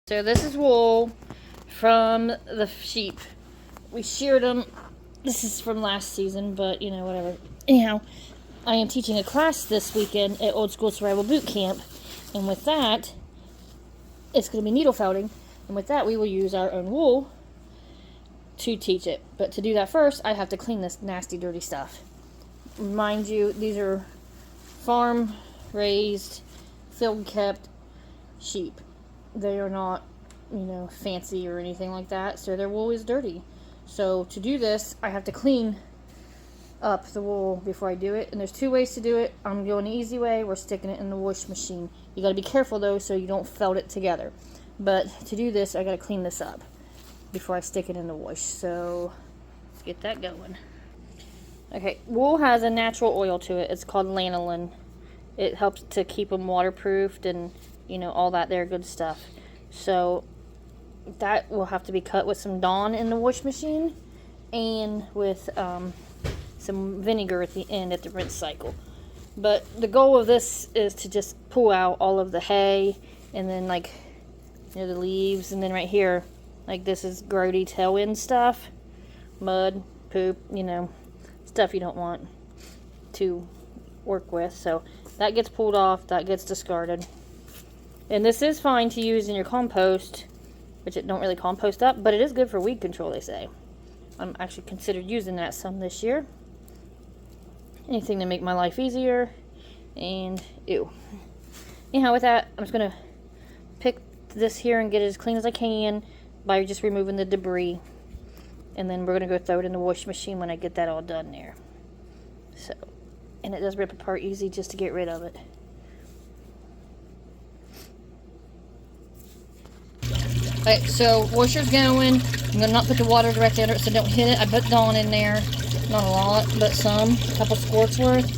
So this is wool from the sheep. We sheared them. This is from last season, but you know, whatever. Anyhow, I am teaching a class this weekend at Old School Survival Boot Camp, and with that, it's going to be needle felting, and with that, we will use our own wool to teach it. But to do that first, I have to clean this nasty, dirty stuff. Mind you, these are farm-raised, field-kept sheep. They are not, you know, fancy or anything like that, so their wool is dirty. So to do this, I have to clean up the wool before I do it, and there's two ways to do it. I'm going the easy way. We're sticking it in the wash machine. You got to be careful though, so you don't felt it together. But to do this, I got to clean this up before I stick it in the wash. So let's get that going. Okay, wool has a natural oil to it. It's called lanolin. It helps to keep them waterproofed and, you know, all that there good stuff. So that will have to be cut with some Dawn in the wash machine and with some vinegar at the end at the rinse cycle. But the goal of this is to just pull out all of the hay and then, like, you know, the leaves, and then right here, like, this is grody tailwind stuff, mud, poop, you know, stuff you don't want to work with. So that gets pulled off, that gets discarded. And this is fine to use in your compost, which it don't really compost up, but it is good for weed control, they say. I'm actually considered using that some this year. Anything to make my life easier. And ew. Anyhow, with that, I'm just gonna pick this here and get it as clean as I can by just removing the debris. And then we're gonna go throw it in the wash machine when I get that all done there. So, and it does rip apart easy just to get rid of it. Alright, so washer's going. I'm going to not put the water directly under it so don't hit it. I put Dawn in there. Not a lot, but some. A couple squirts worth.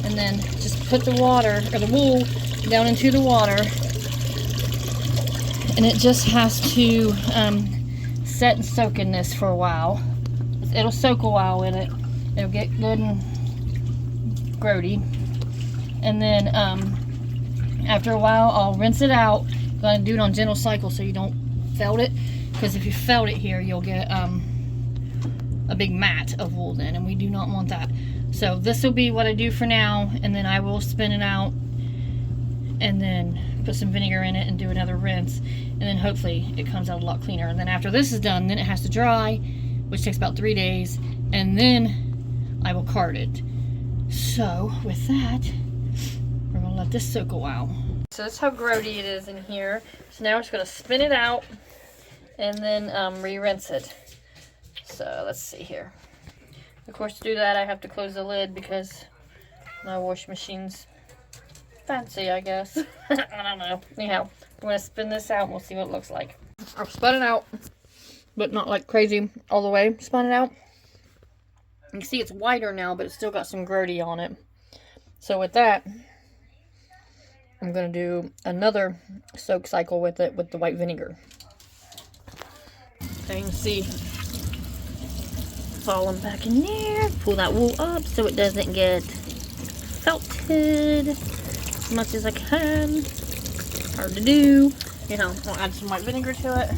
And then just put the water, or the wool, down into the water. And it just has to set and soak in this for a while. It'll soak a while in it. It'll get good and grody. And then after a while, I'll rinse it out. I'm going to do it on gentle cycle so you don't felt it, because if you felt it here, you'll get a big mat of wool then, and we do not want that. So this will be what I do for now, and then I will spin it out and then put some vinegar in it and do another rinse, and then hopefully it comes out a lot cleaner. And then after this is done, then it has to dry, which takes about 3 days, and then I will card it. So with that, we're gonna let this soak a while. So that's how grody it is in here. So now we're just going to spin it out and then re-rinse it. So let's see here. Of course, to do that, I have to close the lid because my wash machine's fancy, I guess. I don't know. Anyhow, I'm going to spin this out and we'll see what it looks like. I've spun it out, but not like crazy all the way. Spun it out. You can see it's whiter now, but it's still got some grody on it. So with that, I'm going to do another soak cycle with it with the white vinegar. So you can see falling back in there. Pull that wool up so it doesn't get felted as much as I can. Hard to do. You know, I'll add some white vinegar to it.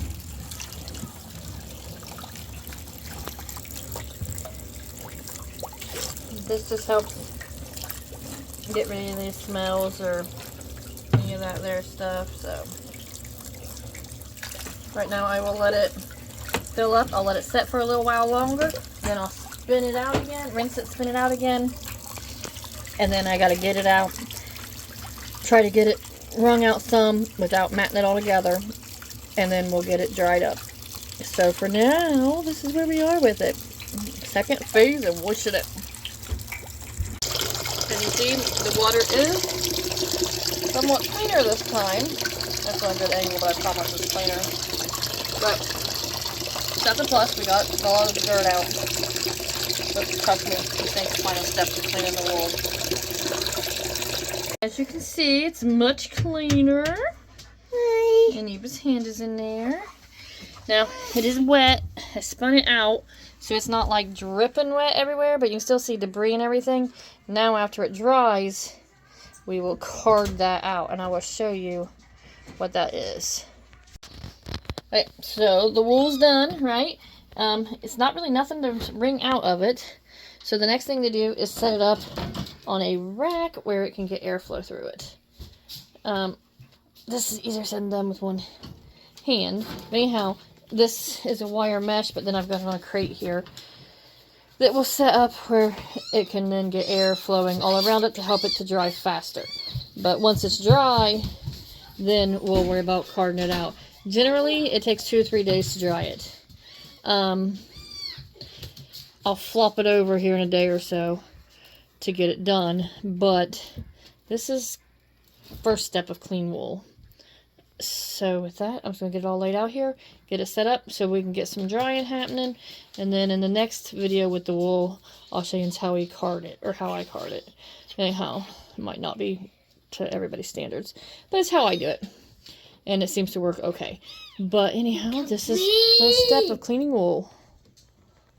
This just helps get rid of any smells or any of that there stuff. So right now I will let it fill up. I'll let it set for a little while longer. Then I'll spin it out again, rinse it, spin it out again. And then I gotta get it out. Try to get it wrung out some without matting it all together. And then we'll get it dried up. So for now, this is where we are with it. Second phase of washing it. As you see, the water is somewhat cleaner this time. That's not a good angle, but I promise it's cleaner. But that's a plus. We got a lot of the dirt out. But trust me, these things are final steps to cleaning the wool. As you can see, it's much cleaner. Hi. And Eva's hand is in there. Now, it is wet. I spun it out, so it's not like dripping wet everywhere, but you can still see debris and everything. Now, after it dries, we will card that out, and I will show you what that is. Right, so the wool's done, right? It's not really nothing to wring out of it. So the next thing to do is set it up on a rack where it can get airflow through it. This is easier said than done with one hand. But anyhow, this is a wire mesh, but then I've got it on a crate here that will set up where it can then get air flowing all around it to help it to dry faster. But once it's dry, then we'll worry about carding it out. Generally, it takes 2 or 3 days to dry it. I'll flop it over here in a day or so to get it done, but this is first step of clean wool. So with that, I'm just going to get it all laid out here, get it set up so we can get some drying happening, and then in the next video with the wool, I'll show you how we card it, or how I card it. Anyhow, it might not be to everybody's standards, but it's how I do it, and it seems to work okay. But anyhow, this is the first step of cleaning wool.